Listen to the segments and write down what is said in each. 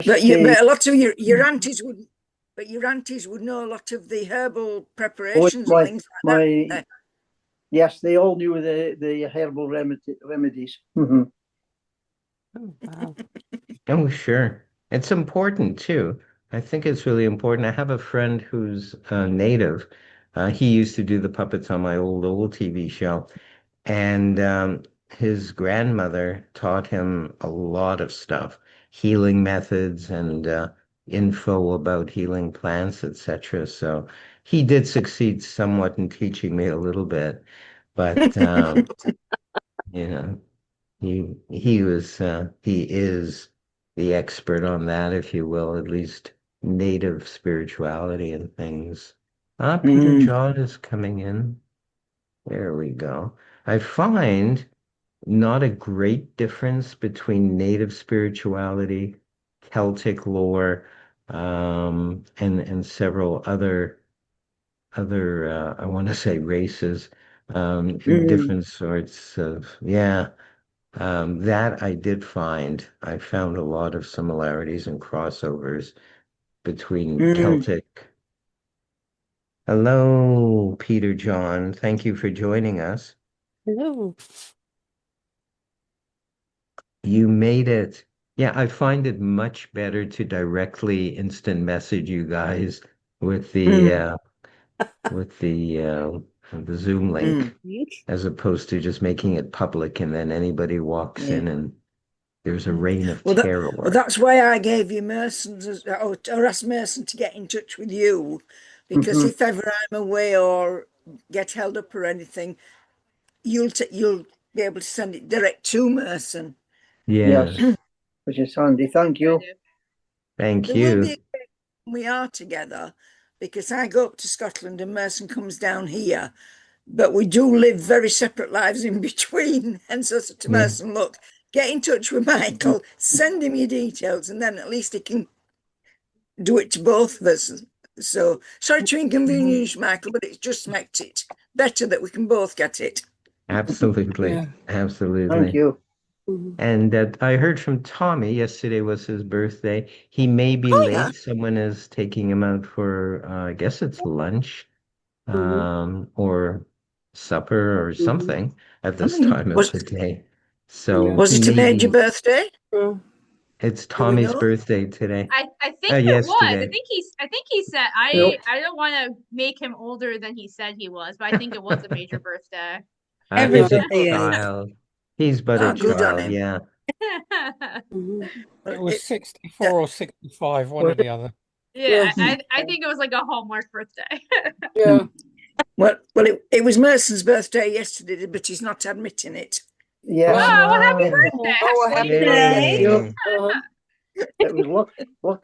But a lot of your aunties would, but your aunties would know a lot of the herbal oh, preparations and my things like my that. yes, they all knew the herbal remedies. Oh, wow. Oh, sure. It's important too. I think it's really important. I have a friend who's native. He used to do the puppets on my old TV show, and his grandmother taught him a lot of stuff, healing methods and info about healing plants, etc. So he did succeed somewhat in teaching me a little bit, but you know. He is the expert on that, if you will, at least native spirituality and things. Ah, Peter Mm, John is coming in. There we go. I find not a great difference between native spirituality, Celtic lore, and several other I want to say races, mm, different sorts of yeah. That I did find. I found a lot of similarities and crossovers between mm. Celtic. Hello, Peter John. Thank you for joining us. Hello. You made it. Yeah, I find it much better to directly instant message you guys with the Mm, uh with the Zoom mm, link as opposed to just making it public and then anybody walks yeah. in and there's a Mm. reign of Well, terror. that's why I gave you Merson, or asked Merson to get in touch with you, because Hmm. if ever I'm away or get held up or anything, you'll be able to send it direct to Merson. Yes, Yes. which is handy. Thank Good you. idea. Thank There will be a you. day when we are together, because I go up to Scotland and Merson comes down here, but we do live very separate lives in between. And so I said to Yeah, Merson, look, get in touch with Mhm. Michael, send him your details, and then at least he can do it to both of us. So sorry to inconvenience you, Michael, but it's just makes it better that we can both get it. absolutely. Yeah. Thank Absolutely. you. Mhm. And I heard from Tommy yesterday was his birthday. He may be Oh yeah. late. Someone is taking him out for, I guess it's lunch, Mhm. or supper or Mhm. something at I this mean, time of the day. So Yeah. was he it a may major be, birthday? Mm. it's Do we Tommy's know? birthday today. I think it was. Yesterday. I think he said Nope. I don't want to make him older than he said he was, but I think it was a major birthday. Every He's a birthday is. child. He's but a Ah, good on child, him. yeah. Mhm. It Well, was it, 64 or 65, one or Was the other. Yeah, Yeah. I think it was like a Hallmark birthday. Yeah. it was Merson's birthday yesterday, but he's not admitting it. Yes. Oh, well, happy Oh, birthday! Oh, well, Well, happy you did it. birthday. You yay. Uh-huh. It was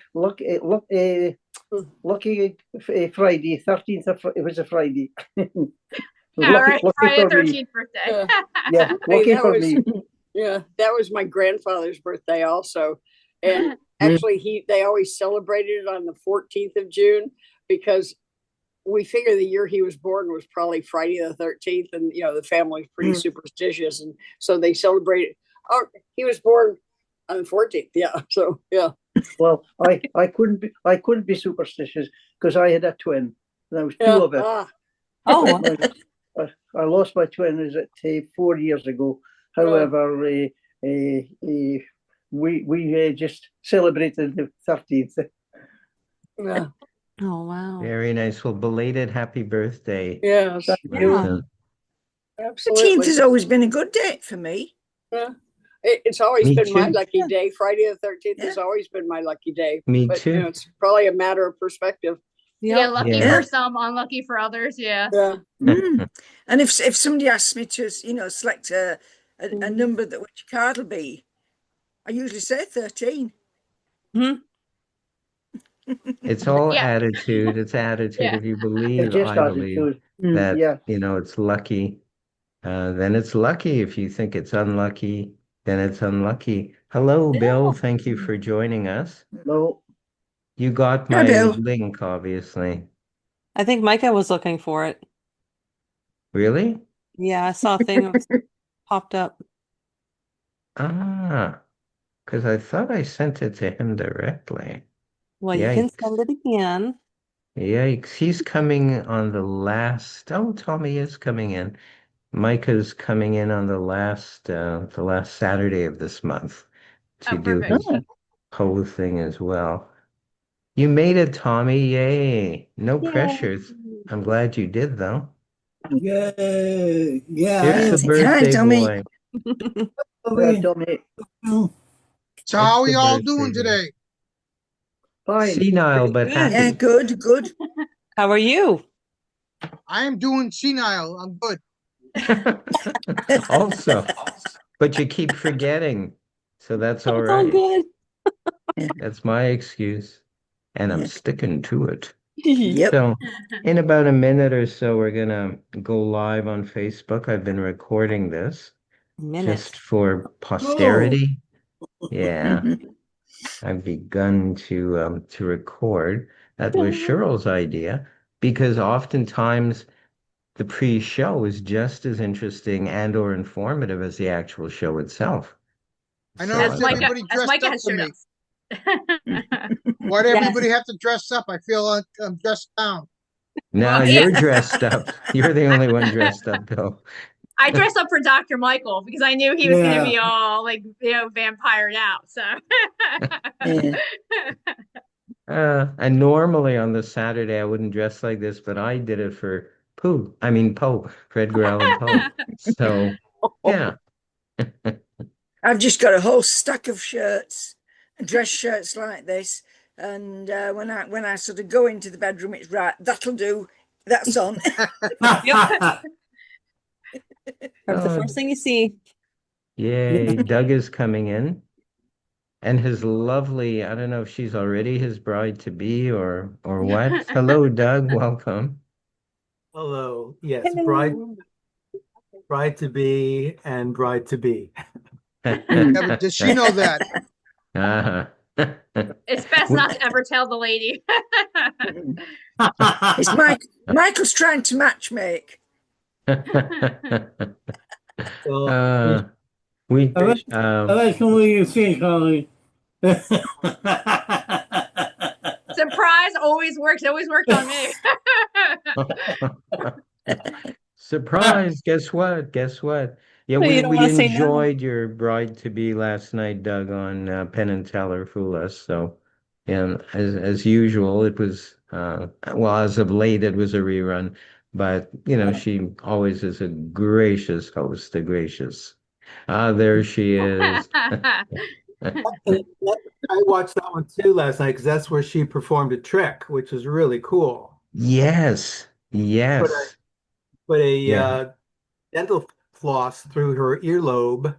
lucky Friday, 13th of it was a Friday. Yeah, Lucky, right. lucky Friday for the me. 13th birthday. Yeah. Yeah, Hey, lucky for me. that was my grandfather's birthday also. And Mm, actually they always celebrated it on the 14th of June because we figure the year he was born was probably Friday the 13th, and the family's pretty mm. superstitious, and so they celebrated. Oh, he was born on the 14th. Yeah. So yeah. Well, I couldn't be superstitious because I had a twin. There was two Yeah. of it. Oh. I lost my twin is it 4 years ago. However, we just celebrated the 13th. Yeah. Oh, wow. Very nice. Well, belated happy birthday, Yes. Thank Yeah. you. Merton. 13th Absolutely. has always been a good date for me. Yeah. It's always Me been my too. lucky day. Friday the 13th Yeah. has always been my lucky day. Me But too. it's probably a matter of perspective. Yeah, Yep. lucky Yeah. for some, unlucky for others. Yeah. Yeah. Mm. And if somebody asks me to, select a Mhm. number that which card will be, I usually say 13. It's all Yeah. attitude. It's attitude. Yeah. If you It's believe, just I believe attitude. Mm, that, yeah. it's lucky, then it's lucky. If you think it's unlucky, then it's unlucky. Hello, Bill. Yeah. Thank you for joining us. No. You got Hi, my Bill. link, obviously. I think Micah was looking for it. Really? Yeah, I saw a thing that popped up. Ah, because I thought I sent it to him directly. Well, you can Yikes. send it again. Yikes. He's coming on the last. Oh, Tommy is coming in. Micah's coming in on the last Saturday of this month Oh, to do perfect. his whole thing as well. You made it, Tommy. Yay. No pressures. I'm glad you did, though. Yay. Yeah, I Here's am. the Hi, birthday Tommy. boy. Hello, Tommy. So It's how are the y'all birthday doing boy. today? Fine. Senile but Good. Yeah, happy. good, good. How are you? I am doing senile. I'm good. Also, but you keep forgetting. So that's all It's all right. good. That's my excuse. And I'm Yeah. sticking to it. Yep. So, in about a minute or so, we're gonna go live on Facebook. I've been recording this just Minute. for posterity. Yeah, Mhm. I've begun to record. That was Cheryl's idea because oftentimes the pre-show is just as interesting and or informative as the actual show itself. I So As noticed I thought, everybody Micah dressed up has for showed me. us. Why'd Yes. everybody have to dress up? I feel like I'm dressed down. now Well, yeah. you're dressed up. You're the only one dressed up, Bill. I dressed up for Dr. Michael because I knew he was going to be Yeah. all like, vampired out. So, Yeah. And normally on the Saturday I wouldn't dress like this, but I did it for Poe, for Edgar Allan Poe. So yeah. I've just got a whole stack of shirts, dress shirts like this, and when I sort of go into the bedroom, it's right. That'll do. That's on. Yep. That's the Oh, first thing you see. yay. Doug is coming in. And his lovely, I don't know if she's already his bride to be or what. Hello, Doug. Welcome. Hello. Yes, bride to be and bride to be. Yeah, but does she know that? Uh-huh. it's best not to ever tell the lady. It's Michael's trying to matchmake. Well, Uh, we I like the way you think, Holly. Surprise always works. It always worked on me. surprise, guess what? Guess what? Yeah, So you don't we want to say no. enjoyed your bride to be last night, Doug, on Penn and Teller Fool Us. So, yeah, as usual, it was well, as of late, it was a rerun. But you know, she always is a gracious host, a gracious. Ah, there she is. I watched that one too last night because that's where she performed a trick, which was really cool. Yes, Put a yes, put a yeah. dental floss through her earlobe,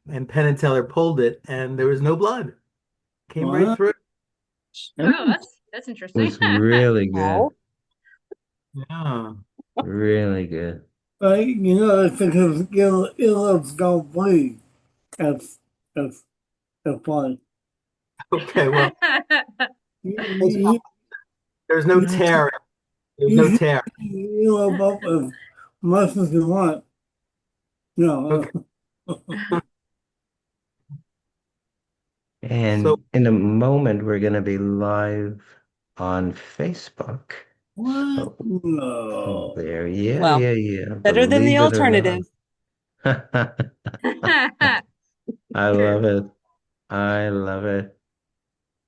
and Penn and Teller pulled it, and there was no blood. Came right through. Oh, that's It interesting. was really good, Oh. Yeah. really good. It's because earlobes don't bleed. That's, that's, that's fine. Okay. Well, You, there's no tear. There's no tear. earlobe up as much as you want. No. Okay. And So in a moment, we're going to be live on Facebook. What? So No. there, yeah, Well, yeah, yeah. better than the Believe it or alternative. not. I love it. I love it.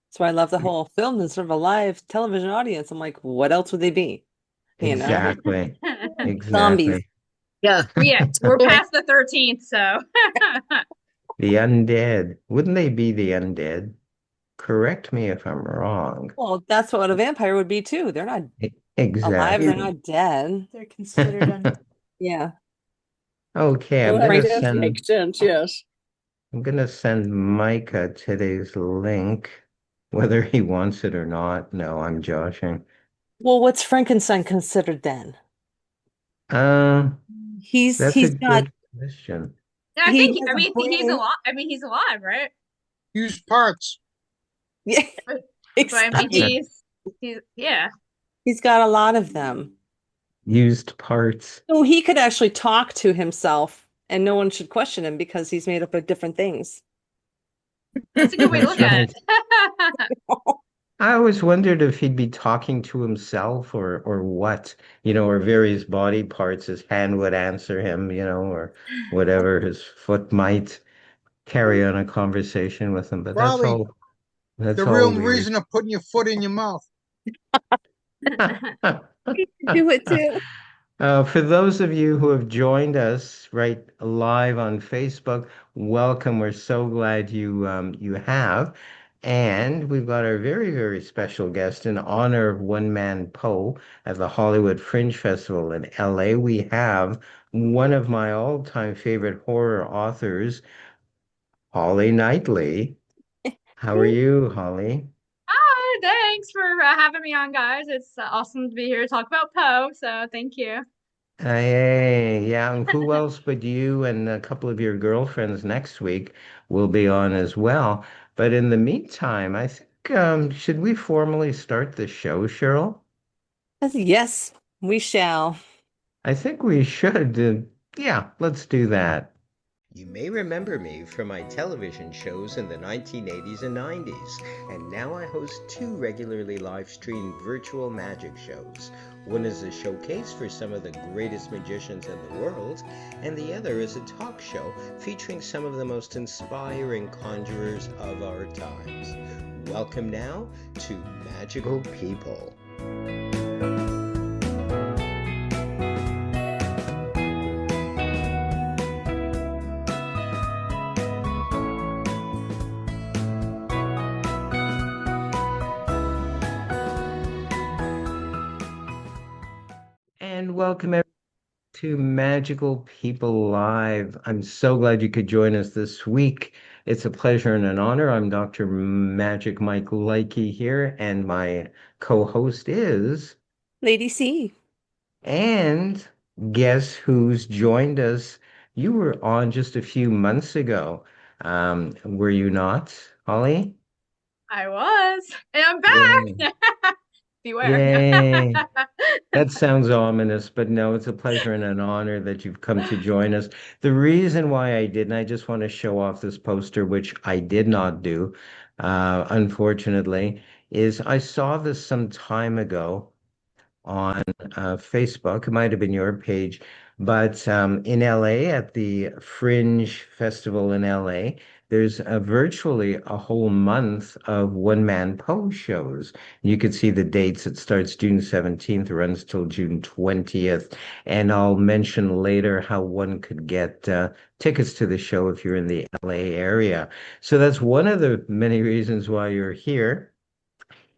So I love the whole film is sort of a live television audience. I'm like, what else would they be? You know, Exactly. zombies. Exactly. Yeah. yeah, we're past the 13th, so The undead. Wouldn't they be the undead? Correct me if I'm wrong. Well, that's what a vampire would be too. They're not alive, they're Exactly. not dead. they're considered Yeah. Okay, Go I'm ahead, gonna Micah. send Makes sense, yes. Micah today's link, whether he wants it or not. No, I'm joshing. Well, what's Frankenstein considered then? Uh, that's a He's got good question. I he think has I a mean he's brain. alive. I mean he's alive, right? Used parts. Yeah, But I mean exactly. he's yeah. He's got a lot of them. Used parts. So he could actually talk to himself and no one should question him because he's made up of different things. That's a good way to That's look at right. it. I always wondered if he'd be talking to himself or what, or various body parts. His hand would answer him, or whatever. His foot might carry on a conversation with him. But that's Probably all. That's the all real weird. reason of putting your foot in your mouth. Do it too. For those of you who have joined us right live on Facebook, welcome. We're so glad you have. And we've got our very, very special guest in honor of One Man Poe at the Hollywood Fringe Festival in LA. We have one of my all-time favorite horror authors, Holly Knightley. How are you, Holly? Hi, thanks for having me on, guys. It's awesome to be here to talk about Poe. So thank you. Hey, yeah, and who else but you and a couple of your girlfriends next week will be on as well. But in the meantime, I think should we formally start the show, Cheryl? Yes, we shall. I think we should. Yeah, let's do that. You may remember me from my television shows in the 1980s and 90s, and now I host two regularly live-streamed virtual magic shows. One is a showcase for some of the greatest magicians in the world, and the other is a talk show featuring some of the most inspiring conjurers of our times. Welcome now to Magical People. And welcome everyone to Magical People Live. I'm so glad you could join us this week. It's a pleasure and an honor. I'm Dr. Magic Mike Likey here, and my co-host is. Lady C. And guess who's joined us? You were on just a few months ago. Were you not, Holly? I was, and I'm Yeah. back. Beware. Yay. That sounds ominous, but no, it's a pleasure and an honor that you've come to join us. The reason why I didn't, I just want to show off this poster, which I did not do, unfortunately, is I saw this some time ago on Facebook. It might have been your page, but in LA at the Fringe Festival in LA, there's virtually a whole month of one-man pose shows. You can see the dates. It starts June 17th, runs till June 20th, and I'll mention later how one could get tickets to the show if you're in the LA area. So that's one of the many reasons why you're here.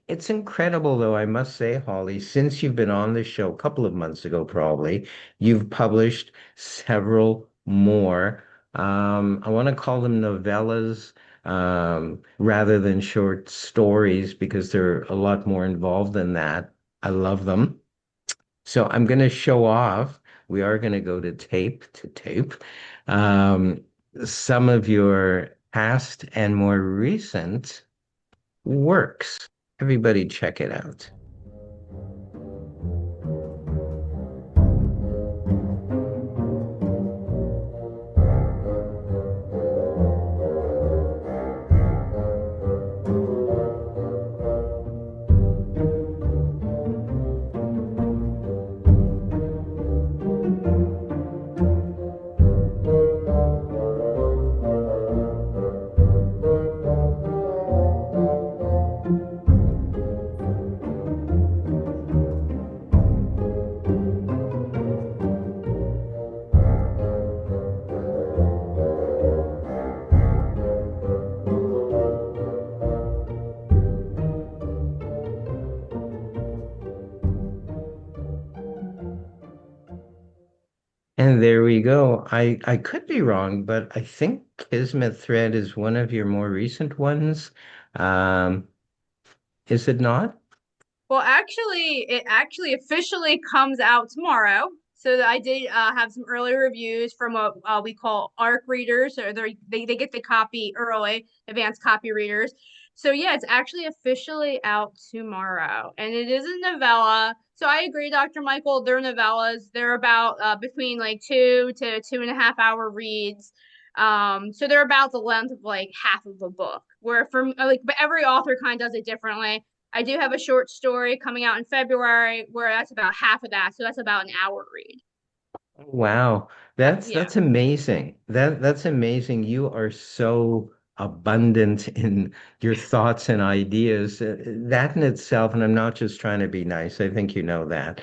It's incredible, though, I must say, Holly, since you've been on the show a couple of months ago, probably, you've published several more. I want to call them novellas, rather than short stories because they're a lot more involved than that. I love them. So I'm going to show off. We are going to go to tape, um, some of your past and more recent works. Everybody check it out. And there we go. I could be wrong, but I think Kismet Thread is one of your more recent ones. Um, is it not? Well, actually, it actually officially comes out tomorrow. So I did have some early reviews from what we call ARC readers, or they get the copy early, advanced copy readers. So yeah, it's actually officially out tomorrow, and it is a novella. So I agree, Dr. Michael. They're novellas. They're about between like 2 to 2.5 hour reads. So they're about the length of like half of a book. Where from like, but every author kind of does it differently. I do have a short story coming out in February where that's about half of that, so that's about an hour read. Wow, Yeah. that's amazing. That's amazing. You are so abundant in your thoughts and ideas. That in itself, and I'm not just trying to be nice. I think you know that.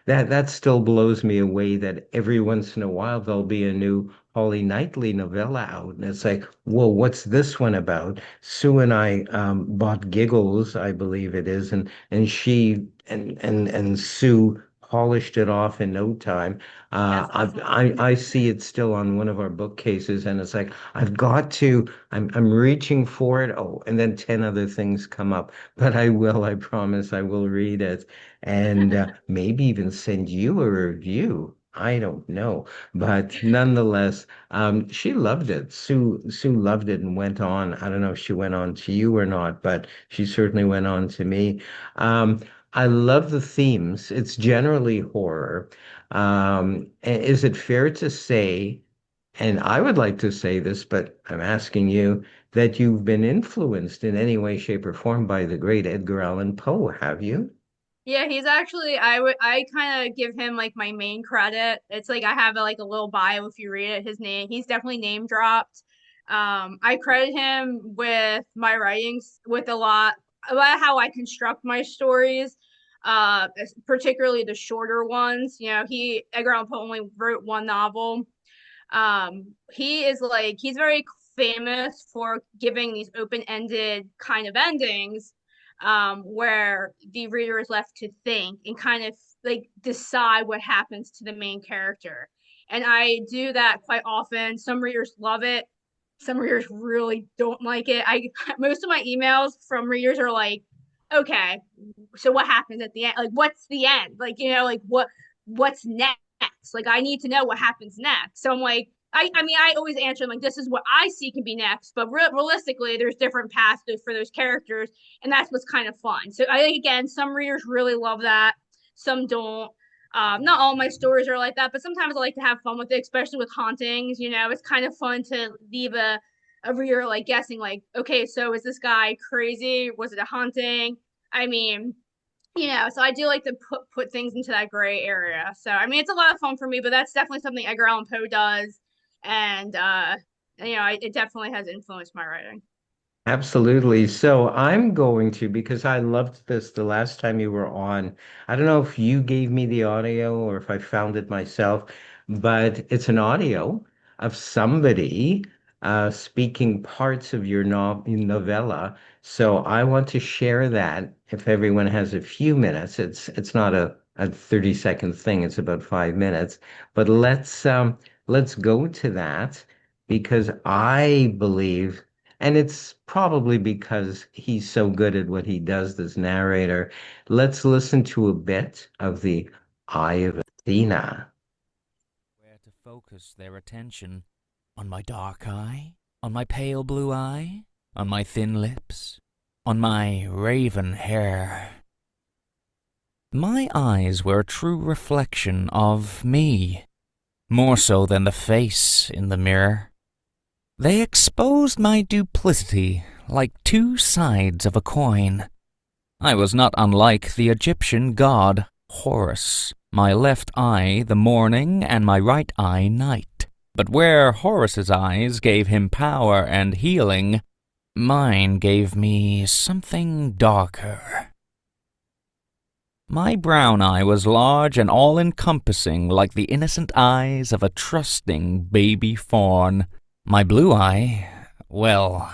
That still blows me away that every once in a while there'll be a new Holly Knightley novella out, and it's like, whoa, what's this one about? Sue and I bought Giggles, I believe it is, and she and Sue polished it off in no time. That's awesome. I see it still on one of our bookcases, and it's like I've got to. I'm reaching for it. Oh, and then 10 other things come up, but I will. I promise. I will read it, and maybe even send you a review. I don't know, but nonetheless, she loved it. Sue loved it and went on. I don't know if she went on to you or not, but she certainly went on to me. I love the themes. It's generally horror. Is it fair to say, and I would like to say this, but I'm asking you, that you've been influenced in any way, shape, or form by the great Edgar Allan Poe, have you? Yeah, he's actually I kind of give him like my main credit. It's like I have like a little bio if you read it. His name, he's definitely name dropped. I credit him with my writings with a lot about how I construct my stories, particularly the shorter ones. You know, Edgar Allan Poe only wrote one novel. He is like he's very famous for giving these open-ended kind of endings, where the reader is left to think and kind of like decide what happens to the main character. And I do that quite often. Some readers love it. Some readers really don't like it. I most of my emails from readers are like, okay, so what happens at the end? Like, what's the end? Like, you know, like what's next? Like, I need to know what happens next. So I'm like, I mean, I always answer them like, this is what I see can be next, but realistically, there's different paths for those characters, and that's what's kind of fun. So I think again, some readers really love that, some don't. Not all my stories are like that, but sometimes I like to have fun with it, especially with hauntings. You know, it's kind of fun to leave a reader like guessing, like, okay, so is this guy crazy? Was it a haunting? I mean, so I do like to put things into that gray area. So I mean, it's a lot of fun for me, but that's definitely something Edgar Allan Poe does, and it definitely has influenced my writing. Absolutely. So I'm going to, because I loved this the last time you were on. I don't know if you gave me the audio or if I found it myself, but it's an audio of somebody speaking parts of your novella. So I want to share that if everyone has a few minutes. It's not a 30-second thing, it's about 5 minutes. But let's go to that because I believe. And it's probably because he's so good at what he does, this narrator. Let's listen to a bit of the Eye of Athena. Where to focus their attention? On my dark eye? On my pale blue eye? On my thin lips? On my raven hair? My eyes were a true reflection of me, more so than the face in the mirror. They exposed my duplicity like two sides of a coin. I was not unlike the Egyptian god Horus, my left eye the morning and my right eye night. But where Horus's eyes gave him power and healing, mine gave me something darker. My brown eye was large and all-encompassing like the innocent eyes of a trusting baby fawn. My blue eye, well,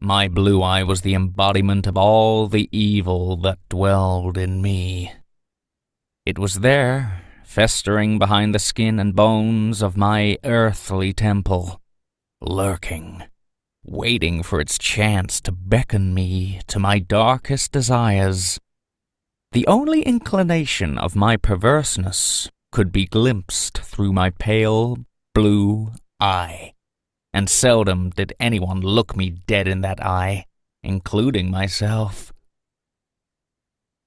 my blue eye was the embodiment of all the evil that dwelled in me. It was there, festering behind the skin and bones of my earthly temple, lurking, waiting for its chance to beckon me to my darkest desires. The only inclination of my perverseness could be glimpsed through my pale blue eye. And seldom did anyone look me dead in that eye, including myself.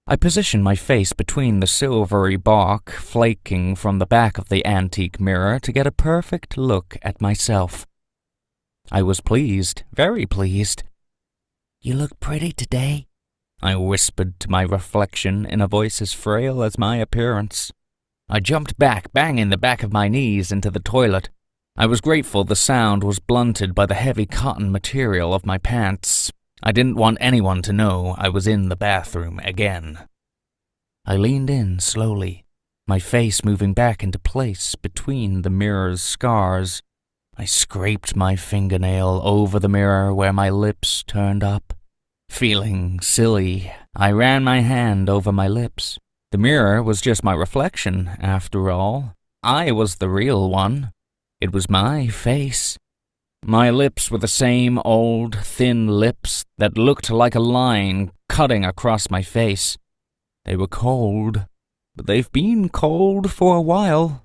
I positioned my face between the silvery bark flaking from the back of the antique mirror to get a perfect look at myself. I was pleased, very pleased. "You look pretty today," I whispered to my reflection in a voice as frail as my appearance. I jumped back, banging the back of my knees into the toilet. I was grateful the sound was blunted by the heavy cotton material of my pants. I didn't want anyone to know I was in the bathroom again. I leaned in slowly, my face moving back into place between the mirror's scars. I scraped my fingernail over the mirror where my lips turned up. Feeling silly, I ran my hand over my lips. The mirror was just my reflection, after all. I was the real one. It was my face. My lips were the same old, thin lips that looked like a line cutting across my face. They were cold, but they've been cold for a while.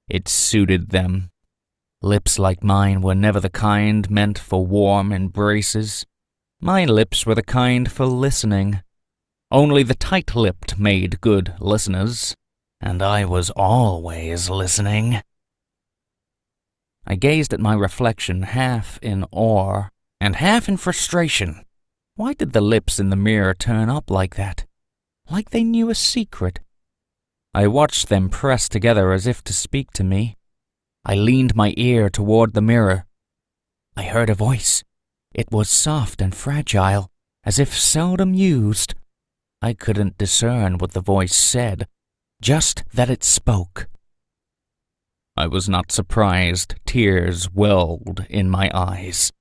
It suited them. Lips like mine were never the kind meant for warm embraces. My lips were the kind for listening. Only the tight-lipped made good listeners, and I was always listening. I gazed at my reflection half in awe and half in frustration. Why did the lips in the mirror turn up like that? Like they knew a secret. I watched them press together as if to speak to me. I leaned my ear toward the mirror. I heard a voice. It was soft and fragile, as if seldom used. I couldn't discern what the voice said, just that it spoke. I was not surprised tears welled in my eyes.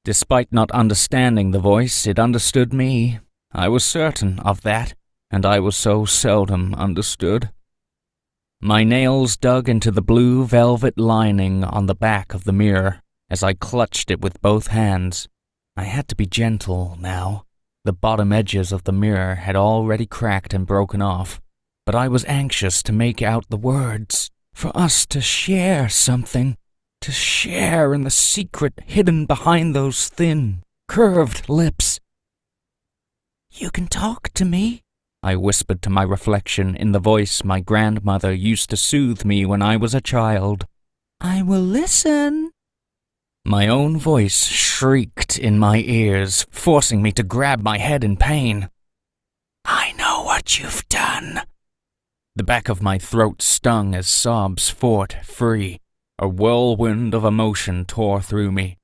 Despite not understanding the voice, it understood me. I was certain of that, and I was so seldom understood. My nails dug into the blue velvet lining on the back of the mirror as I clutched it with both hands. I had to be gentle now. The bottom edges of the mirror had already cracked and broken off, but I was anxious to make out the words. For us to share something, to share in the secret hidden behind those thin, curved lips. "You can talk to me," I whispered to my reflection in the voice my grandmother used to soothe me when I was a child. "I will listen." My own voice shrieked in my ears, forcing me to grab my head in pain. "I know what you've done." The back of my throat stung as sobs fought free. A whirlwind of emotion tore through me.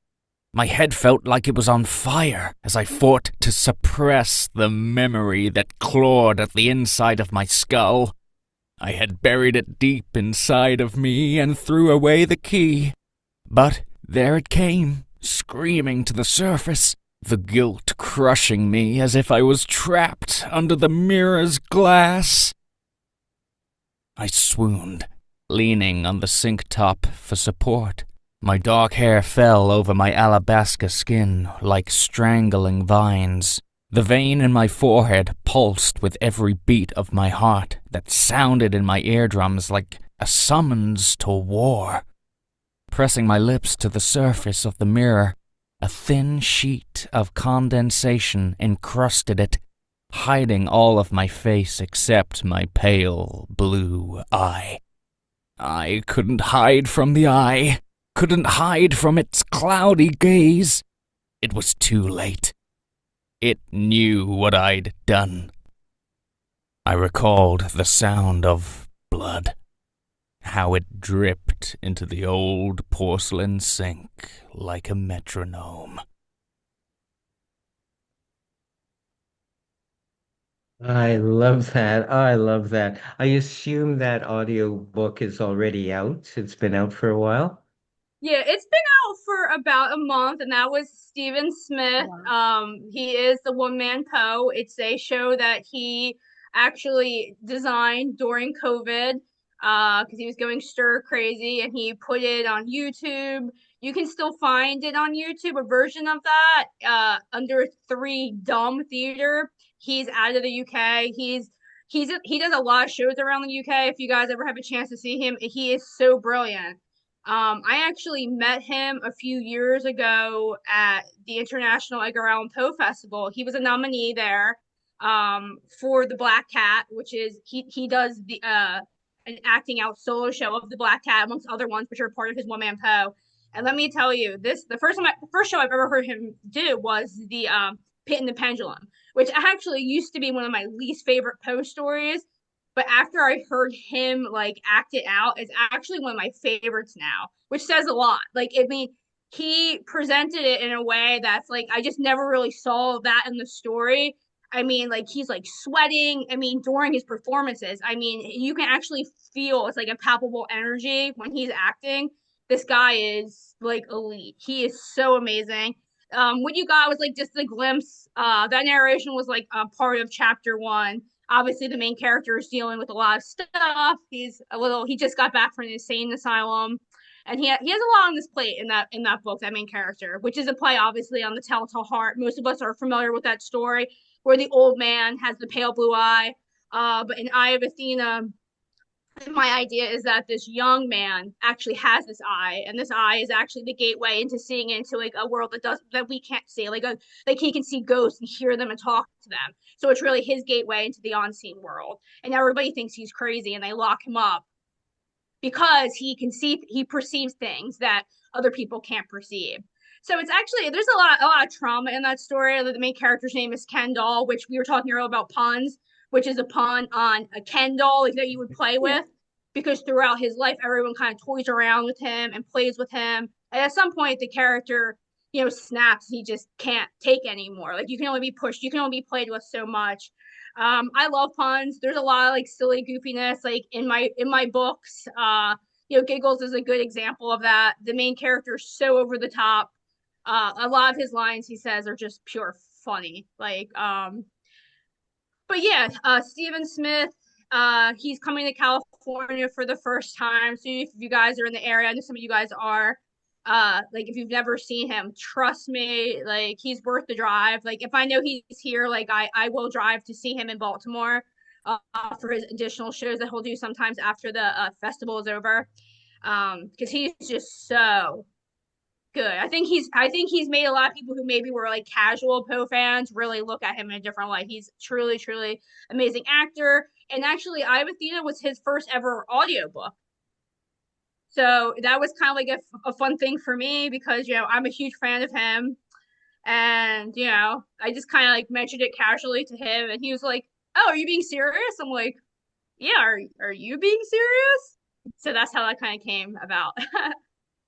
My head felt like it was on fire as I fought to suppress the memory that clawed at the inside of my skull. I had buried it deep inside of me and threw away the key. But there it came, screaming to the surface, the guilt crushing me as if I was trapped under the mirror's glass. I swooned, leaning on the sink top for support. My dark hair fell over my alabaster skin like strangling vines. The vein in my forehead pulsed with every beat of my heart that sounded in my eardrums like a summons to war. Pressing my lips to the surface of the mirror, a thin sheet of condensation encrusted it, hiding all of my face except my pale blue eye. I couldn't hide from the eye, couldn't hide from its cloudy gaze. It was too late. It knew what I'd done. I recalled the sound of blood, how it dripped into the old porcelain sink like a metronome. I love that. I love that. I assume that audio book is already out. It's been out for a while. Yeah, it's been out for about a month, and that was Stephen Smith. He is the One Man Poe. It's a show that he actually designed during COVID, because he was going stir crazy, and he put it on YouTube. You can still find it on YouTube, a version of that, under 3 Dumb Theater. He's out of the UK. He does a lot of shows around the UK. If you guys ever have a chance to see him, he is so brilliant. I actually met him a few years ago at the International Edgar Allan Poe Festival. He was a nominee there. for the Black Cat, which is he does the an acting out solo show of the Black Cat amongst other ones, which are part of his one man Poe. And let me tell you, the first show I've ever heard him do was the Pit and the Pendulum, which actually used to be one of my least favorite Poe stories. But after I heard him like act it out, it's actually one of my favorites now, which says a lot. Like, I mean, he presented it in a way that's like I just never really saw that in the story. I mean, like he's like sweating. I mean, during his performances, I mean, you can actually feel it's like a palpable energy when he's acting. This guy is like elite. He is so amazing. What you got was like just a glimpse. That narration was like a part of chapter one. Obviously, the main character is dealing with a lot of stuff. He just got back from an insane asylum, and he has a lot on his plate in that book. That main character, which is a play obviously on the Telltale Heart. Most of us are familiar with that story where the old man has the pale blue eye. But in Eye of Athena, my idea is that this young man actually has this eye, and this eye is actually the gateway into seeing into like a world that we can't see, like he can see ghosts and hear them and talk to them. So it's really his gateway into the unseen world, and everybody thinks he's crazy, and they lock him up because he perceives things that other people can't perceive. So it's actually there's a lot of trauma in that story. The main character's name is Ken doll, which we were talking earlier about puns, which is a pun on a Ken doll like, that you would play with, because throughout his life everyone kind of toys around with him and plays with him. And at some point the character, snaps. He just can't take anymore. Like you can only be pushed, you can only be played with so much. I love puns. There's a lot of like silly goofiness like in my books. Giggles is a good example of that. The main character is so over the top. A lot of his lines he says are just pure funny. But yeah, Stephen Smith, he's coming to California for the first time. So if you guys are in the area, I know some of you guys are. Like if you've never seen him, trust me, like he's worth the drive. Like if I know he's here, like I will drive to see him in Baltimore for his additional shows that he'll do sometimes after the festival is over. Because he's just so good. I think he's made a lot of people who maybe were like casual Poe fans really look at him in a different light. He's truly, truly amazing actor. And actually, Eye of Athena was his first ever audiobook. So that was kind of like a fun thing for me because, I'm a huge fan of him. And, I just kind of like mentioned it casually to him. And he was like, "Oh, are you being serious?" I'm like, "Yeah, are you being serious?" So that's how that kind of came about.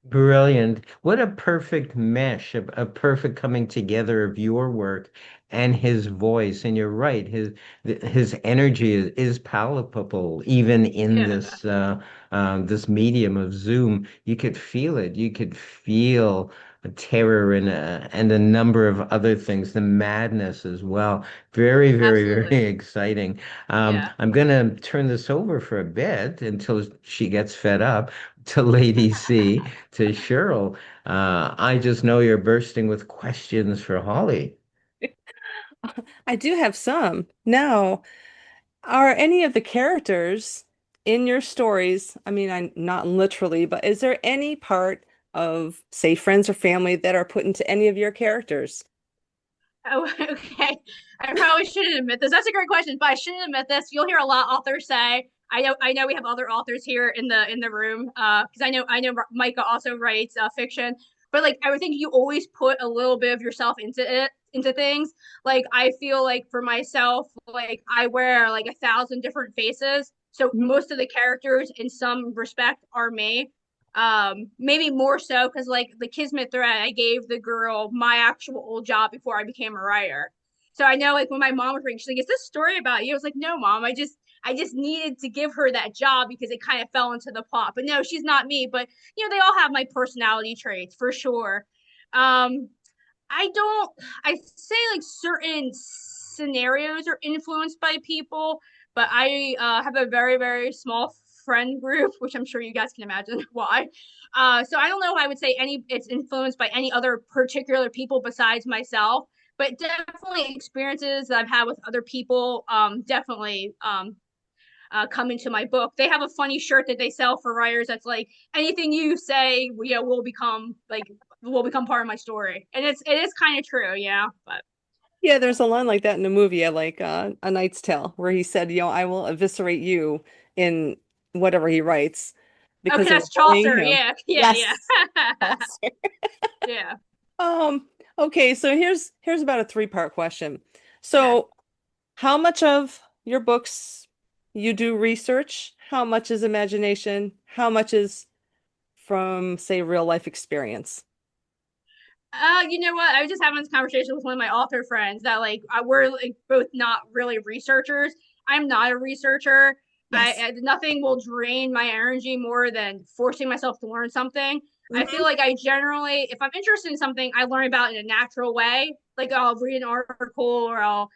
Brilliant. What a perfect mesh, a perfect coming together of your work and his voice. And you're right, his energy is palpable even in Yeah, this medium of Zoom. You could feel it. You could feel a terror and a number of other things, the madness as well. Very, very, very absolutely. exciting. Yeah. I'm gonna turn this over for a bit until she gets fed up to Lady C, to Cheryl. I just know you're bursting with questions for Holly. I do have some. Now, are any of the characters in your stories, I mean, I'm not literally, but is there any part of, say, friends or family that are put into any of your characters? Oh, okay. I probably shouldn't admit this. That's a great question, but I shouldn't admit this. You'll hear a lot of authors say. I know we have other authors here in the room. Because I know Micah also writes fiction, but like I would think you always put a little bit of yourself into things. Like I feel like for myself, like I wear like 1,000 different faces. So most of the characters in some respect are me. Maybe more so because like the Kismet thread, I gave the girl my actual old job before I became a writer. So I know like when my mom was reading, she's like, "Is this story about you?" I was like, "No, mom, I just needed to give her that job because it kind of fell into the plot." But no, she's not me. But they all have my personality traits for sure. Um, I don't. I say like certain scenarios are influenced by people, but I have a very very small friend group, which I'm sure you guys can imagine why. So I don't know if I would say it's influenced by any other particular people besides myself, but definitely experiences that I've had with other people. Definitely come into my book. They have a funny shirt that they sell for writers that's like anything you say, will become part of my story, and it is kind of true, But Yeah, there's a line like that in the movie, I like A Knight's Tale, where he said, I will eviscerate you in whatever he writes Okay, because they're that's bullying Chaucer. him. Yeah, yeah, Yes. yeah. Chaucer. Yeah. Um, okay, so here's about a three-part question. Okay. So, how much of your books you do research? How much is imagination? How much is from, say, real life experience? You know what? I was just having this conversation with one of my author friends that like we're like both not really researchers. I'm not a researcher. Yes. Nothing will drain my energy more than forcing myself to learn something. I Mhm. feel like I generally, if I'm interested in something, I learn about it in a natural way. Like I'll read an article or I'll,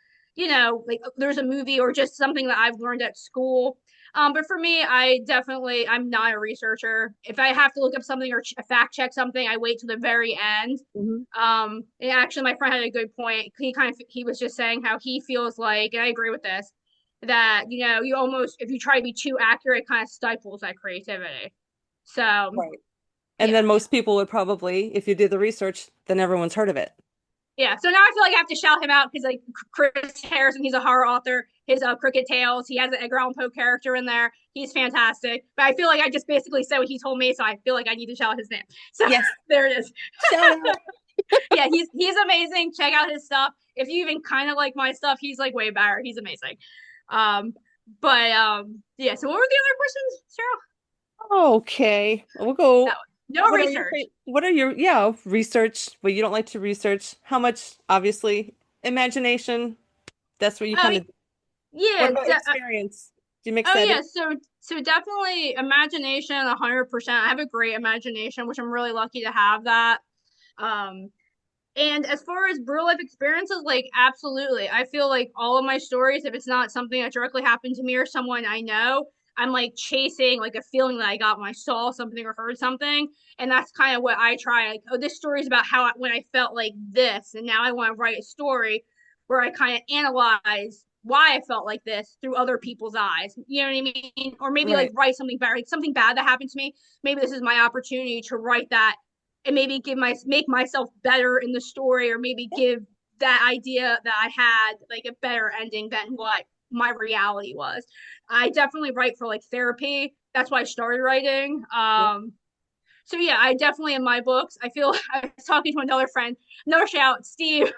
like there's a movie or just something that I've learned at school. But for me, I'm not a researcher. If I have to look up something or fact check something, I wait till the very end. Mhm. And actually, my friend had a good point. He was just saying how he feels like, and I agree with this, that you almost if you try to be too accurate, it kind of stifles that creativity. So Right. And yeah, then most people would probably, if you did the research, then everyone's heard of it. yeah. So now I feel like I have to shout him out because like Chris Harrison, he's a horror author. His Cricket Tales, he has an Edgar Allan Poe character in there. He's fantastic. But I feel like I just basically said what he told me, so I feel like I need to shout his name. So Yes. there it is. Shout out. Yeah, he's amazing. Check out his stuff. If you even kind of like my stuff, he's like way better. He's amazing. Um, yeah. So what were the other questions, Cheryl? Okay. We'll go. No research. What are your, research, but you don't like to research? How much, obviously, imagination, that's what you Oh kind of, yeah. what about experience? Do you mix Oh that in? yeah. So definitely imagination, 100%. I have a great imagination, which I'm really lucky to have that. Um, And as far as real life experiences, like absolutely. I feel like all of my stories, if it's not something that directly happened to me or someone I know, I'm like chasing like a feeling that I got when I saw something or heard something. And that's kind of what I try. Like, oh, this story is about when I felt like this. And now I want to write a story where I kind of analyze why I felt like this through other people's eyes. You know what I mean? Or maybe like Right. write something bad, like something bad that happened to me. Maybe this is my opportunity to write that and maybe make myself better in the story or maybe give that idea that I had like a better ending than what my reality was. I definitely write for like therapy. That's why I started writing. So yeah, I definitely in my books. I feel I was talking to another friend, another shout, Steve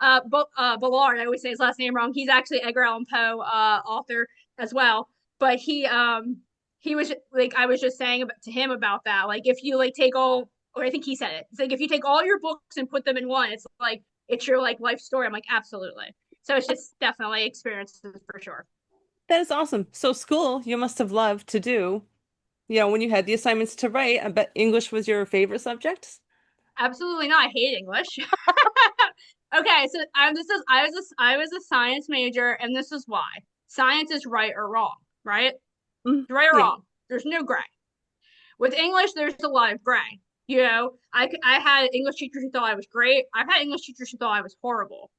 Ballard. I always say his last name wrong. He's actually Edgar Allan Poe author as well. But he was like I was just saying to him about that. Like if you like take all, or I think he said it. It's like if you take all your books and put them in one, it's like it's your like life story. I'm like absolutely. So it's just definitely experiences for sure. That is awesome. So school, you must have loved to do, when you had the assignments to write, I bet English was your favorite subject. Absolutely not. I hate English. Okay, so I was a science major, and this is why. Science is right or wrong, right? Right or Yeah. wrong. There's no gray. With English, there's a lot of gray. I had English teachers who thought I was great. I've had English teachers who thought I was horrible.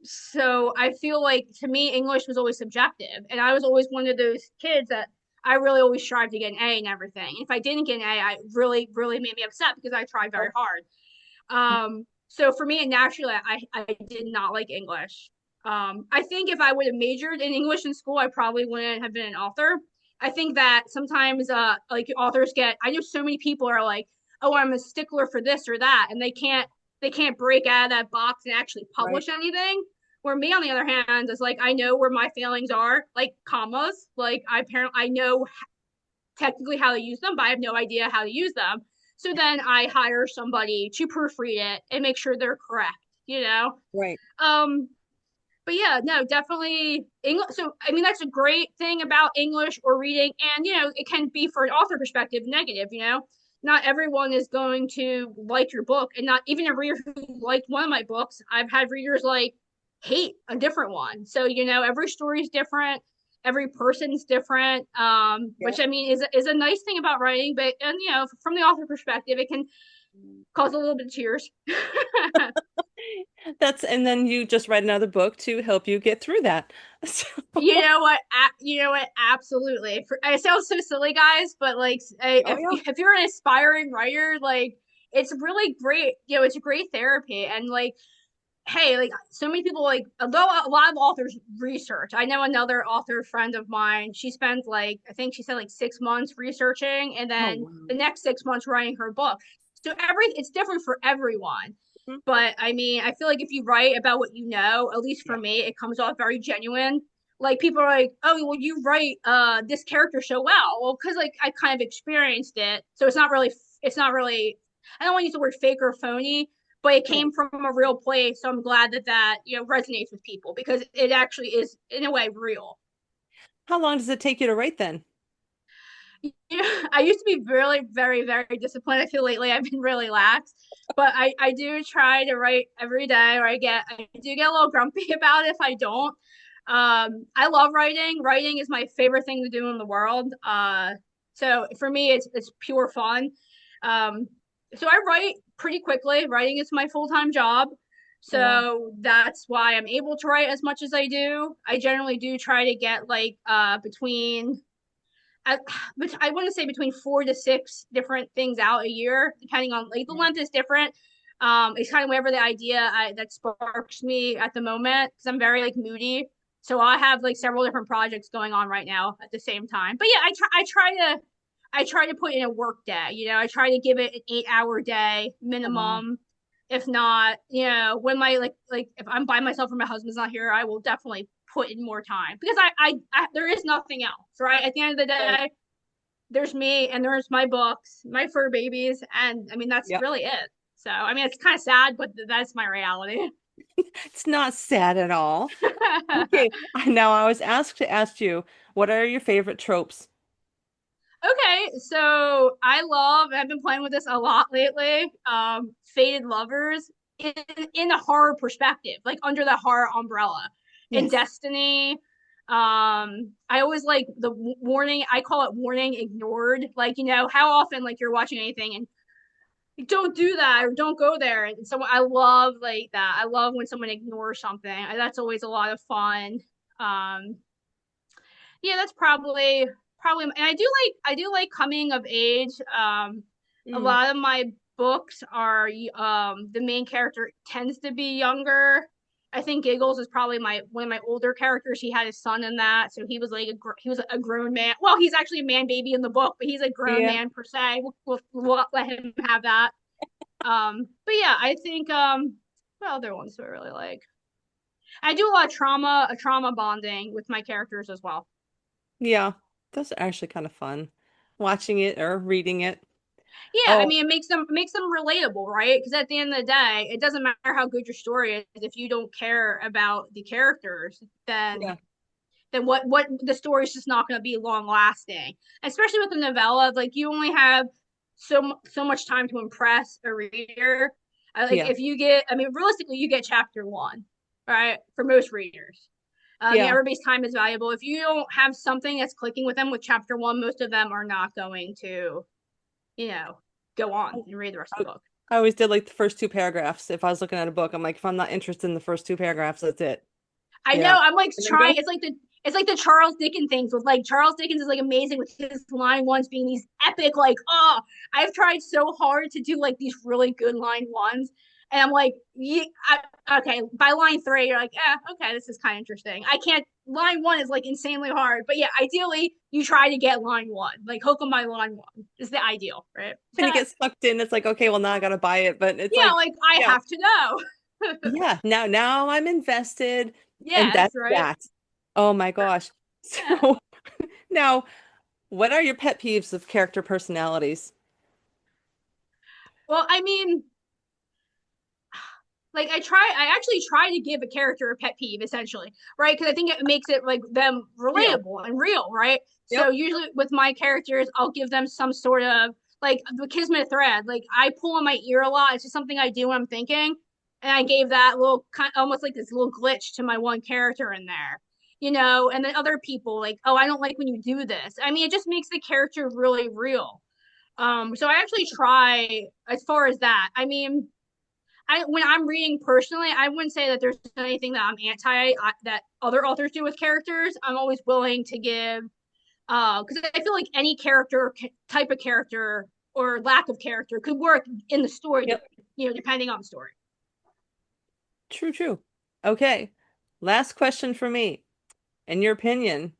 So I feel like to me, English was always subjective, and I was always one of those kids that I really always strived to get an A and everything. If I didn't get an A, I really, really made me upset because I tried very hard. So for me, naturally, I did not like English. I think if I would have majored in English in school, I probably wouldn't have been an author. I think that sometimes, like authors I know so many people are like, oh, I'm a stickler for this or that, and they can't break out of that box and actually Right. publish anything. Where me, on the other hand, is like I know where my failings are, like commas. Like I know technically how to use them, but I have no idea how to use them. So then I hire somebody to proofread it and make sure they're correct, you know? Right. Um, but yeah, no, definitely English. So, I mean, that's a great thing about English or reading. And, it can be for an author perspective negative, Not everyone is going to like your book. And not even a reader who liked one of my books. I've had readers like hate a different one. So, every story is different, every person's different, Yeah. which I mean is a nice thing about writing, but and from the author perspective, it can cause a little bit of tears. And then you just write another book to help you get through that. So, You know what? Absolutely. I sound so silly, guys, but like, oh yeah. if you're an aspiring writer, like, it's really great. It's a great therapy, and like, hey, like so many people, like although a lot of authors research. I know another author friend of mine, she spends like, I think she said like 6 months researching and Oh, then wow. the next 6 months writing her book. So it's different for everyone. Mhm. But I mean, I feel like if you write about what you know, at least for Yeah. me, it comes off very genuine. Like people are like, oh, well, you write this character so well. Well, because like I kind of experienced it. So it's not really I don't want to use the word fake or phony, but it Right. came from a real place. So I'm glad that resonates with people because it actually is in a way real. How long does it take you to write then? I used to be really, very, very disciplined. I feel lately I've been really lax, but I do try to write every day, or I do get a little grumpy about it if I don't. I love writing. Writing is my favorite thing to do in the world. So for me, it's pure fun. Um, so I write pretty quickly. Writing is my full-time job. Oh, wow. So that's why I'm able to write as much as I do. I generally do try to get like between I, but I want to say between 4 to 6 different things out a year, depending on like the Yeah. length is different. It's kind of whatever the idea that sparks me at the moment because I'm very like moody. So I have like several different projects going on right now at the same time. But yeah, I try to put in a work day. I try to give it an 8 hour day Oh, wow. minimum. If not, when my like if I'm by myself or my husband's not here, I will definitely put in more time because I there is nothing else, right? At the end of the Right. day, there's me and there's my books, my fur babies, and I mean that's Yep. really it. So I mean it's kind of sad, but that's my reality. It's not sad at all. Okay. Now I was asked to ask you, what are your favorite tropes? Okay, so I've been playing with this a lot lately. Fated lovers in a horror perspective, like under the horror umbrella. In Yes. Destiny, I always like the warning. I call it warning ignored. Like how often like you're watching anything and you don't do that or don't go there. And so I love like that. I love when someone ignores something. That's always a lot of fun. Um, yeah, that's probably and I do like coming of age. A Mm. lot of my books are the main character tends to be younger. I think Giggles is probably my one of my older characters. He had his son in that, so he was like he was a grown man. Well, he's actually a man baby in the book, but he's a grown Yeah. man per se. We'll let him have that. But yeah, I think what other ones do I really like? I do a lot of trauma bonding with my characters as well. Yeah. Those are actually kind of fun. Watching it or reading it. Yeah, I Oh, mean, it makes them relatable, right? Because at the end of the day, it doesn't matter how good your story is if you don't care about the characters, then yeah. what the story's just not going to be long lasting. Especially with a novella, like you only have so much time to impress a reader. Like Yeah. if you get, I mean, realistically, you get chapter one, right? For most readers. Yeah. Everybody's time is valuable. If you don't have something that's clicking with them with chapter one, most of them are not going to you know, go on and read the rest of I, the book. I always did like the first two paragraphs. If I was looking at a book, I'm like, if I'm not interested in the first two paragraphs, that's it. I know. Yeah. I'm like And then trying. go. It's like the Charles Dickens things with like Charles Dickens is like amazing with his line ones being these epic like I've tried so hard to do like these really good line ones and I'm like yeah okay by line three you're like okay this is kind of interesting. I can't line one is like insanely hard but yeah ideally you try to get line one like hook 'em by line one is the ideal right. When you get sucked in, it's like, okay, well now I gotta buy it. But it's Yeah like, like I yeah, have to know. yeah. Now I'm invested, and Yes that's right. that. Oh my gosh. Yeah. So now, what are your pet peeves of character personalities? Well I mean like I actually try to give a character a pet peeve essentially, right? Because I think it makes it like them Real. relatable and real, right? So Yep. usually with my characters, I'll give them some sort of like the Kismet thread. Like I pull on my ear a lot. It's just something I do when I'm thinking, and I gave that little kind almost like this little glitch to my one character in there, And then other people like, oh, I don't like when you do this. I mean, it just makes the character really real. So I actually try as far as that. I mean when I'm reading personally, I wouldn't say that there's anything that I'm anti that other authors do with characters. I'm always willing to give because I feel like any character type of character or lack of character could work in the story, Yep. depending on the story. True, true. Okay. Last question for me. In your opinion,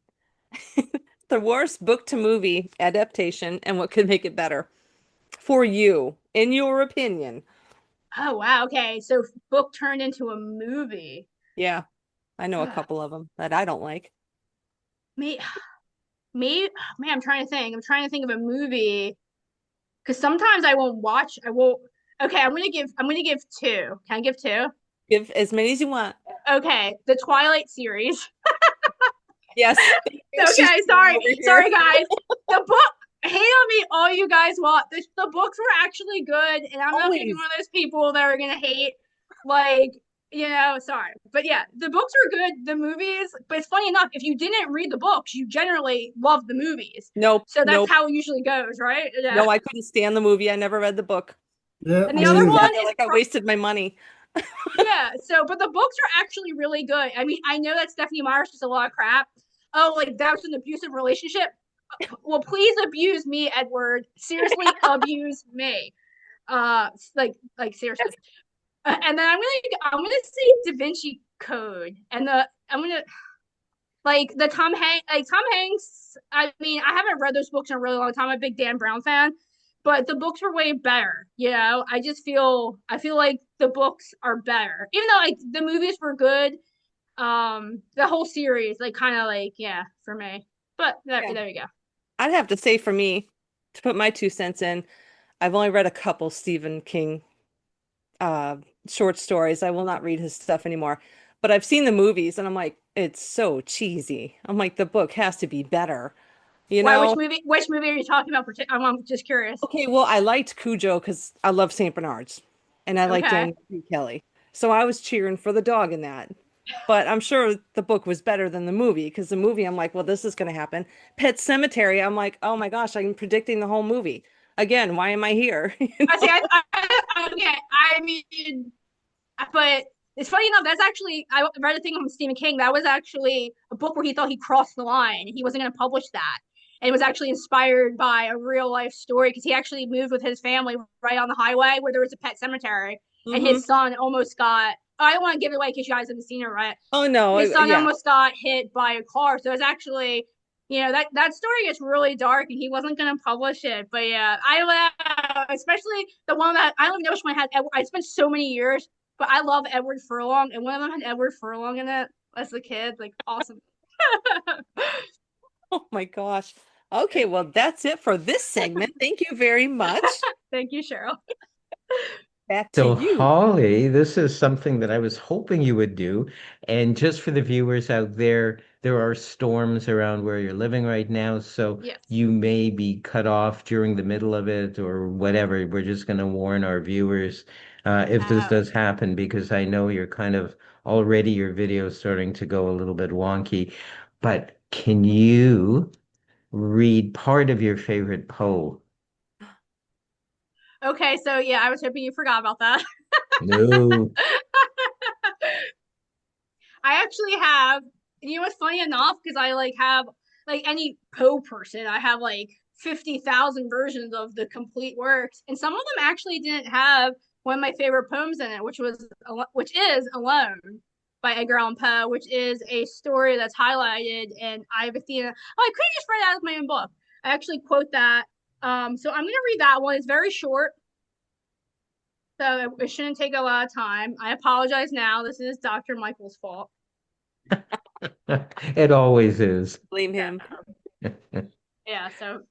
the worst book to movie adaptation and what could make it better for you, in your opinion? Oh wow. Okay. So book turned into a movie. Yeah, I know a Ugh. couple of them that I don't like. Me, me, man. I'm trying to think. I'm trying to think of a movie because sometimes I won't watch. I won't. Okay. I'm gonna give two. Can I give two? Give as many as you want. Okay. The Twilight series. Yes. She's Okay. Sorry. over here. Sorry, guys. The book. Hate on me, all you guys want. The books were actually good, and I'm not gonna be Always. one of those people that are gonna hate. Like, sorry, but yeah, the books are good. The movies, but it's funny enough, if you didn't read the books, you generally love the movies. Nope, So that's nope. how it usually goes, right? Yeah. No, I couldn't stand the movie. I never read the book. Yeah, And I the me other still either. one feel is like I wasted my money. yeah. So, but the books are actually really good. I mean, I know that Stephanie Meyer's just a lot of crap. Oh, like that was an abusive relationship. Well, please abuse me, Edward. Seriously, abuse me. Like seriously. And then I'm gonna say Da Vinci Code, and I'm gonna like the Tom Hanks. I mean, I haven't read those books in a really long time. I'm a big Dan Brown fan, but the books were way better. I feel like the books are better, even though like the movies were good. The whole series, like kind of like yeah, for me. But Yeah. there you go. I'd have to say for me, to put my 2 cents in, I've only read a couple Stephen King uh short stories. I will not read his stuff anymore. But I've seen the movies and I'm like, it's so cheesy. I'm like, the book has to be better, you Why? know? Which movie are you talking about? I'm just curious. Okay, well, I liked Cujo because I love St. Bernards and I like Okay. Daniel P. Kelly. So I was cheering for the dog in that. But I'm sure the book was better than the movie because the movie, I'm like, well, this is going to happen. Pet Cemetery, I'm like, oh my gosh, I'm predicting the whole movie. Again, why am I here? I see. Okay. I mean, but it's funny enough. That's actually I read a thing from Stephen King. That was actually a book where he thought he crossed the line. He wasn't going to publish that, and it was actually inspired by a real life story because he actually moved with his family right on the highway where there was a pet cemetery, and Hmm. his son almost got. I don't want to give it away because you guys haven't seen it, right? Oh no, His son yeah. almost got hit by a car. So it's actually, that story gets really dark, and he wasn't going to publish it. But yeah, especially the one that I don't even know which one had. I spent so many years, but I love Edward Furlong, and one of them had Edward Furlong in it as a kid. Like awesome. Oh my gosh. Okay, well, that's it for this segment. Thank you very much. Thank you, Cheryl. Back to So, you. Holly, this is something that I was hoping you would do. And just for the viewers out there, there are storms around where you're living right now. So Yes. you may be cut off during the middle of it or whatever. We're just going to warn our viewers if this Oh. does happen, because I know you're kind of already your video is starting to go a little bit wonky. But can you read part of your favorite poem? Okay, so yeah, I was hoping you forgot about that. No. I actually have, what's funny enough, because I like have like any Poe person, I have like 50,000 versions of the complete works, and some of them actually didn't have one of my favorite poems in it, which is Alone by Edgar Allan Poe, which is a story that's highlighted in I Have Athena. Oh, I could have just read that as my own book. I actually quote that. So I'm gonna read that one. It's very short. So it shouldn't take a lot of time. I apologize now. This is Dr. Michael's fault. It always is. Blame him. Yeah, so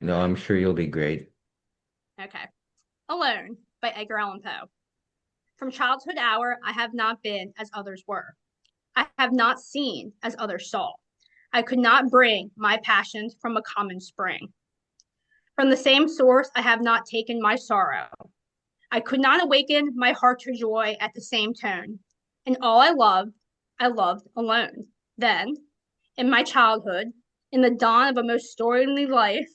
No, I'm sure you'll be great. okay. Alone by Edgar Allan Poe. From childhood hour, I have not been as others were. I have not seen as others saw. I could not bring my passions from a common spring. From the same source, I have not taken my sorrow. I could not awaken my heart to joy at the same tone. And all I loved alone. Then, in my childhood, in the dawn of a most stormy life,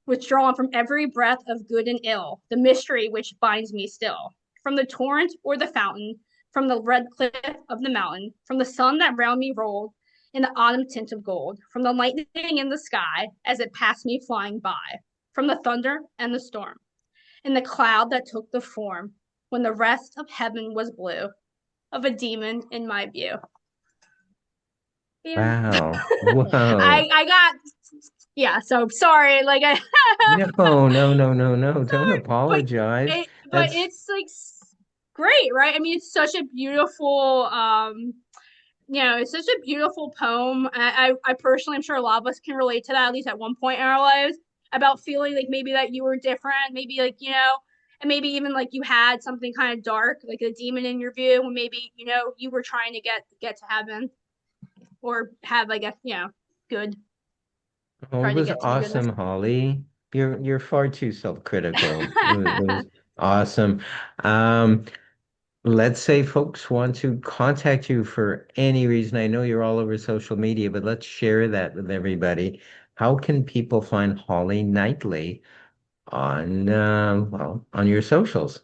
withdrawn from every breath of good and ill, the mystery which binds me still, from the torrent or the fountain, from the red cliff of the mountain, from the sun that round me rolled in the autumn tint of gold, from the lightning in the sky as it passed me flying by, from the thunder and the storm, in the cloud that took the form when the rest of heaven was blue, of a demon in my view. Yeah. Wow. Whoa. I got yeah, so sorry. Like I No, no, no, no, no. Don't sorry, but apologize. That's it's like great, right? I mean, it's such a beautiful it's such a beautiful poem. I personally, I'm sure a lot of us can relate to that at least at one point in our lives about feeling like maybe that you were different, maybe like and maybe even like you had something kind of dark, like a demon in your view, and maybe you were trying to get to heaven or have I guess good, Oh, it trying to was get to the goodness. awesome, Holly. You're far too self-critical. It was awesome. Um, let's say folks want to contact you for any reason. I know you're all over social media, but let's share that with everybody. How can people find Holly Knightley on well, on your socials?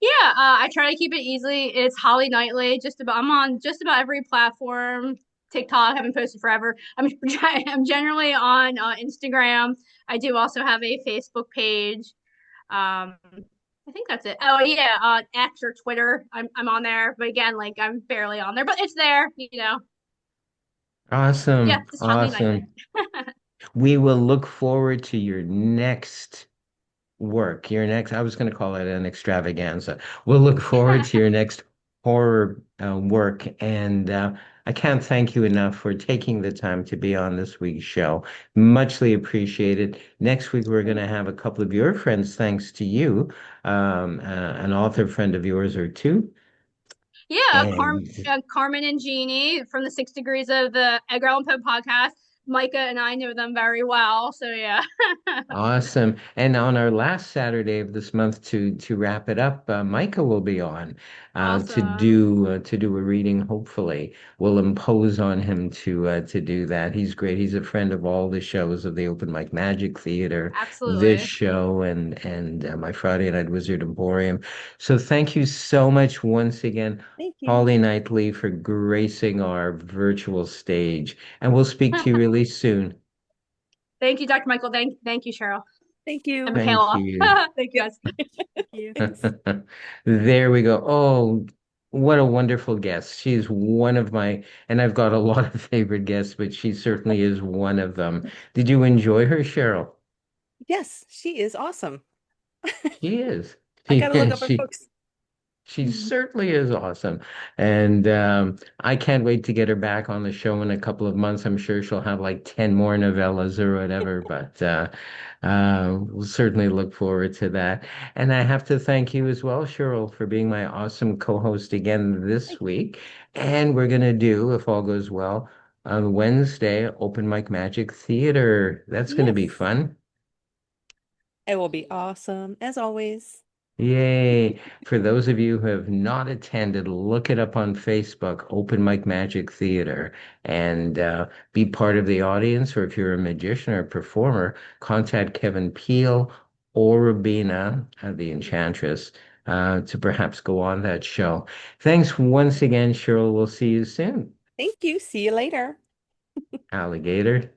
Yeah, I try to keep it easy. It's Holly Knightley. I'm on just about every platform. TikTok, I haven't posted forever. I'm generally on Instagram. I do also have a Facebook page. I think that's it. Oh yeah, X or Twitter. I'm on there, but again, like I'm barely on there, but it's there. Yeah, Awesome, just Holly Knightley. awesome. We will look forward to your next work, your next, I was going to call it an extravaganza. We'll look forward to your next horror work. And I can't thank you enough for taking the time to be on this week's show. Muchly appreciated. Next week, we're going to have a couple of your friends, thanks to you, an author friend of yours or two. Yeah, And Carmen and Jeannie from the 6 Degrees of the Edgar Allan Poe podcast. Micah and I know them very well, so yeah. awesome. And on our last Saturday of this month to wrap it up, Micah will be on Awesome. to do a reading. Hopefully, we'll impose on him to do that. He's great. He's a friend of all the shows of the Open Mic Magic Theater, this Absolutely. show, and my Friday Night Wizard Emporium. So thank you so much once again, Thank you. Holly Knightley, for gracing our virtual stage. And we'll speak to you really soon. Thank you, Dr. Michael. Thank you, Cheryl. Thank And you. Thank Michaela. you. Thank you Yep. guys. Thank you. There we go. Oh, what a wonderful guest. She's one of my, and I've got a lot of favorite guests, but she certainly is one of them. Did you enjoy her, Cheryl? Yes, she is awesome. She is. I gotta look up her She books. She certainly is awesome. And I can't wait to get her back on the show in a couple of months. I'm sure she'll have like 10 more novellas or whatever, but we'll certainly look forward to that. And I have to thank you as well, Cheryl, for being my awesome co-host again this Thank you. week. And we're going to do, if all goes well, on Wednesday, Open Mic Magic Theater. That's going to be Yes. fun. It will be awesome as always. Yay. For those of you who have not attended, look it up on Facebook, Open Mic Magic Theater, and be part of the audience. Or if you're a magician or a performer, contact Kevin Peel or Rubina, the Enchantress, to perhaps go on that show. Thanks once again, Cheryl. We'll see you soon. Thank you. See you later. Alligator.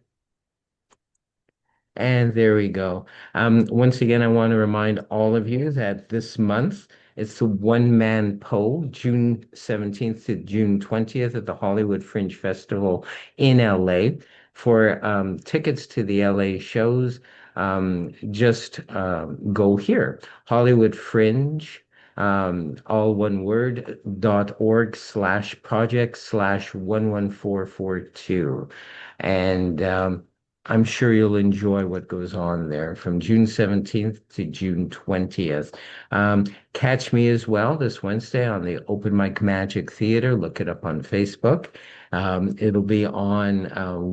And there we go. Once again, I want to remind all of you that this month it's the One Man Poe, June 17th to June 20th at the Hollywood Fringe Festival in LA. For tickets to the LA shows, just go here, Hollywood Fringe, all one word, .org/project/11442. And I'm sure you'll enjoy what goes on there from June 17th to June 20th. Catch me as well this Wednesday on the Open Mic Magic Theater. Look it up on Facebook. It'll be on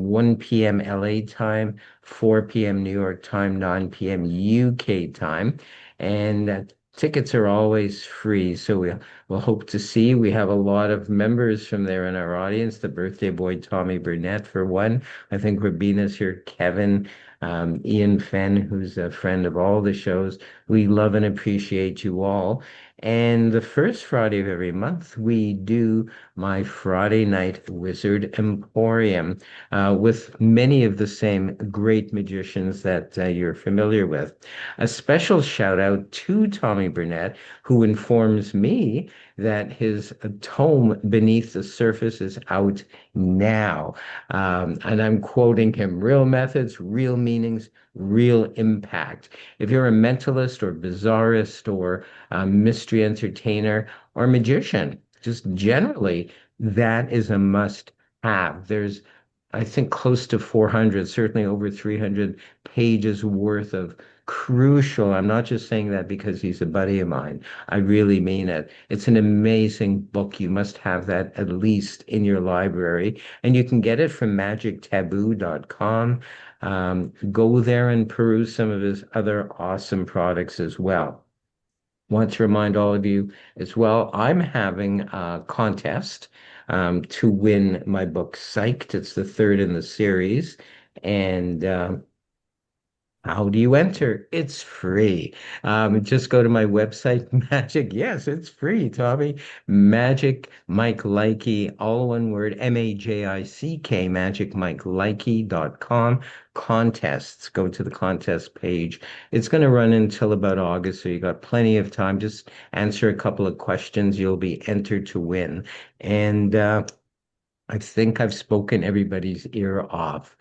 1 p.m. LA time, 4 p.m. New York time, 9 p.m. UK time. And tickets are always free. So we'll hope to see. We have a lot of members from there in our audience. The birthday boy, Tommy Burnett, for one. I think Rabina's here, Kevin, Ian Fenn, who's a friend of all the shows. We love and appreciate you all. And the first Friday of every month, we do my Friday Night Wizard Emporium with many of the same great magicians that you're familiar with. A special shout out to Tommy Burnett, who informs me that his tome Beneath the Surface is out now. And I'm quoting him, real methods, real meanings, real impact. If you're a mentalist or bizarrist or a mystery entertainer or magician, just generally, that is a must have. There's, I think, close to 400, certainly over 300 pages worth of crucial. I'm not just saying that because he's a buddy of mine. I really mean it. It's an amazing book. You must have that at least in your library. And you can get it from magictaboo.com. Go there and peruse some of his other awesome products as well. Want to remind all of you as well, I'm having a contest to win my book Psyched. It's the third in the series. And how do you enter? It's free. Just go to my website, Magic. Yes, it's free, Tommy. Magic Mike Likey, all one word, Magick, magicmikelikey.com. Contests. Go to the contest page. It's going to run until about August, so you got plenty of time. Just answer a couple of questions. You'll be entered to win. And I think I've spoken everybody's ear off.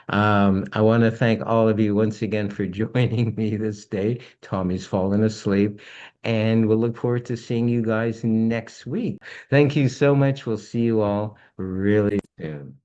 I want to thank all of you once again for joining me this day. Tommy's fallen asleep, and we'll look forward to seeing you guys next week. Thank you so much. We'll see you all really soon.